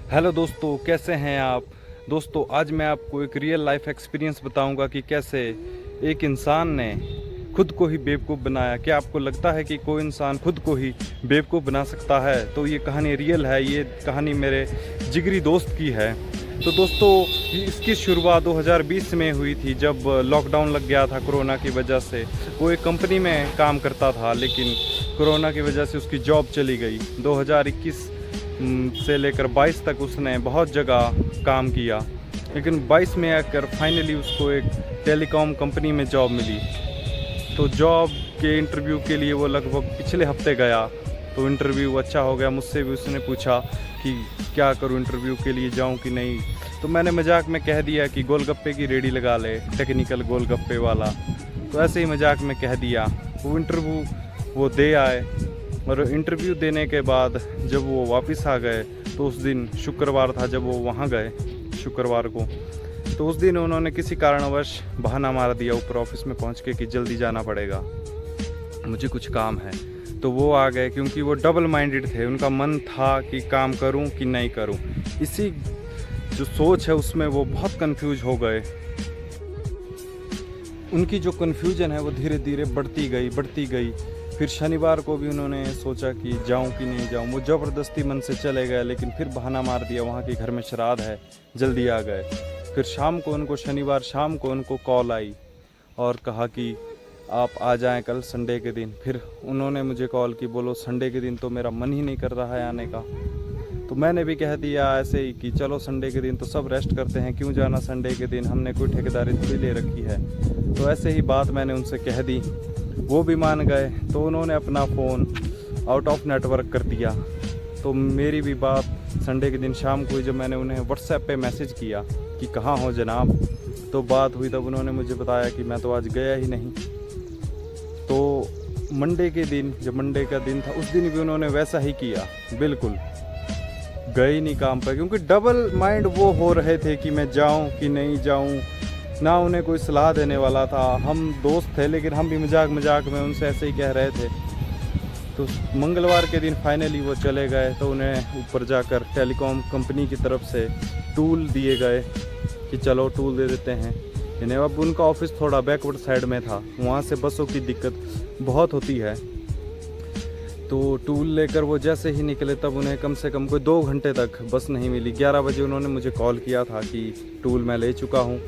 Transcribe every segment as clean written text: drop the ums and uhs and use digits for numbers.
Hello दोस्तों, कैसे हैं आप। दोस्तों, आज मैं आपको एक रियल लाइफ एक्सपीरियंस बताऊंगा कि कैसे एक इंसान ने खुद को ही बेवकूफ़ बनाया। क्या आपको लगता है कि कोई इंसान खुद को ही बेवकूफ़ बना सकता है? तो ये कहानी रियल है। ये कहानी मेरे जिगरी दोस्त की है। तो दोस्तों, इसकी शुरुआत 2020 में हुई थी, जब लॉकडाउन लग गया था कोरोना की वजह से। वो एक कंपनी में काम करता था, लेकिन कोरोना की वजह से उसकी जॉब चली गई। 2021 से लेकर 22 तक उसने बहुत जगह काम किया, लेकिन 22 में आकर फाइनली उसको एक टेलीकॉम कंपनी में जॉब मिली। तो जॉब के इंटरव्यू के लिए वो लगभग पिछले हफ्ते गया। तो इंटरव्यू अच्छा हो गया। मुझसे भी उसने पूछा कि क्या करूं, इंटरव्यू के लिए जाऊं कि नहीं। तो मैंने मजाक में कह दिया कि गोलगप्पे की रेडी लगा ले, टेक्निकल गोलगप्पे वाला। तो ऐसे ही मजाक में कह दिया। वो इंटरव्यू वो दे आए, और इंटरव्यू देने के बाद जब वो वापस आ गए, तो उस दिन शुक्रवार था जब वो वहाँ गए, शुक्रवार को। तो उस दिन उन्होंने किसी कारणवश बहाना मार दिया ऊपर ऑफिस में पहुँच के कि जल्दी जाना पड़ेगा, मुझे कुछ काम है। तो वो आ गए, क्योंकि वो डबल माइंडेड थे। उनका मन था कि काम करूं कि नहीं करूं। इसी जो सोच है उसमें वो बहुत कंफ्यूज हो गए। उनकी जो कन्फ्यूजन है वो धीरे धीरे बढ़ती गई। फिर शनिवार को भी उन्होंने सोचा कि जाऊं कि नहीं जाऊं। वो ज़बरदस्ती मन से चले गए, लेकिन फिर बहाना मार दिया वहाँ के घर में श्राद्ध है, जल्दी आ गए। फिर शाम को उनको, शनिवार शाम को उनको कॉल आई और कहा कि आप आ जाएं कल संडे के दिन। फिर उन्होंने मुझे कॉल की, बोलो संडे के दिन तो मेरा मन ही नहीं कर रहा है आने का। तो मैंने भी कह दिया ऐसे ही कि चलो संडे के दिन तो सब रेस्ट करते हैं, क्यों जाना संडे के दिन, हमने कोई ठेकेदारी थोड़ी ले रखी है। तो ऐसे ही बात मैंने उनसे कह दी, वो भी मान गए। तो उन्होंने अपना फ़ोन आउट ऑफ नेटवर्क कर दिया। तो मेरी भी बात संडे के दिन शाम को, जब मैंने उन्हें व्हाट्सएप पे मैसेज किया कि कहाँ हो जनाब, तो बात हुई, तब उन्होंने मुझे बताया कि मैं तो आज गया ही नहीं। तो मंडे के दिन, जब मंडे का दिन था, उस दिन भी उन्होंने वैसा ही किया, बिल्कुल गए ही नहीं काम पर, क्योंकि डबल माइंड वो हो रहे थे कि मैं जाऊं कि नहीं जाऊं। ना उन्हें कोई सलाह देने वाला था। हम दोस्त थे, लेकिन हम भी मजाक में उनसे ऐसे ही कह रहे थे। तो मंगलवार के दिन फाइनली वो चले गए। तो उन्हें ऊपर जाकर टेलीकॉम कंपनी की तरफ से टूल दिए गए कि चलो टूल दे देते हैं इन्हें। अब उनका ऑफिस थोड़ा बैकवर्ड साइड में था, वहाँ से बसों की दिक्कत बहुत होती है। तो टूल लेकर वो जैसे ही निकले, तब उन्हें कम से कम कोई 2 घंटे तक बस नहीं मिली। 11 बजे उन्होंने मुझे कॉल किया था कि टूल मैं ले चुका हूँ।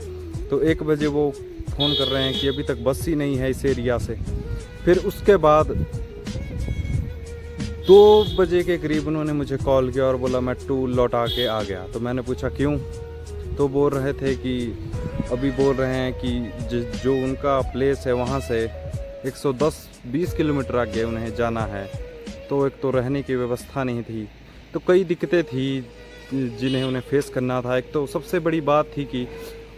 तो 1 बजे वो फ़ोन कर रहे हैं कि अभी तक बस ही नहीं है इस एरिया से। फिर उसके बाद 2 बजे के करीब उन्होंने मुझे कॉल किया और बोला मैं टूल लौटा के आ गया। तो मैंने पूछा क्यों? तो बोल रहे थे कि अभी बोल रहे हैं कि जो उनका प्लेस है वहाँ से 110-20 किलोमीटर आगे उन्हें जाना है। तो एक तो रहने की व्यवस्था नहीं थी, तो कई दिक्कतें थी जिन्हें उन्हें फेस करना था। एक तो सबसे बड़ी बात थी कि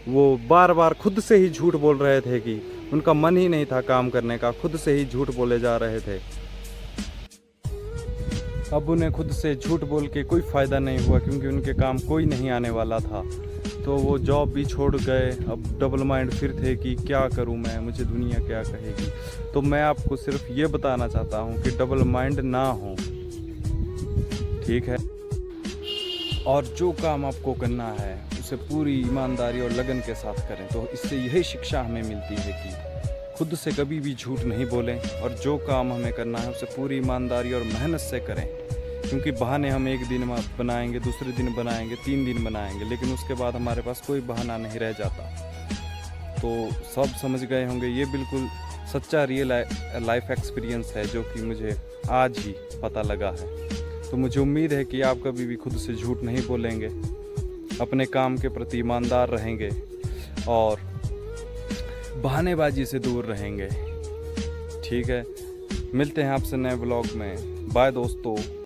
वो बार बार खुद से ही झूठ बोल रहे थे कि उनका मन ही नहीं था काम करने का, खुद से ही झूठ बोले जा रहे थे। अब उन्हें खुद से झूठ बोल के कोई फ़ायदा नहीं हुआ, क्योंकि उनके काम कोई नहीं आने वाला था। तो वो जॉब भी छोड़ गए। अब डबल माइंड फिर थे कि क्या करूं मैं, मुझे दुनिया क्या कहेगी। तो मैं आपको सिर्फ ये बताना चाहता हूं कि डबल माइंड ना हो, ठीक है। और जो काम आपको करना है उसे पूरी ईमानदारी और लगन के साथ करें। तो इससे यही शिक्षा हमें मिलती है कि खुद से कभी भी झूठ नहीं बोलें, और जो काम हमें करना है उसे पूरी ईमानदारी और मेहनत से करें। क्योंकि बहाने हम एक दिन बनाएंगे, दूसरे दिन बनाएंगे, 3 दिन बनाएंगे, लेकिन उसके बाद हमारे पास कोई बहाना नहीं रह जाता। तो सब समझ गए होंगे, ये बिल्कुल सच्चा रियल लाइफ एक्सपीरियंस है, जो कि मुझे आज ही पता लगा है। तो मुझे उम्मीद है कि आप कभी भी खुद से झूठ नहीं बोलेंगे, अपने काम के प्रति ईमानदार रहेंगे और बहानेबाजी से दूर रहेंगे, ठीक है। मिलते हैं आपसे नए ब्लॉग में। बाय दोस्तों।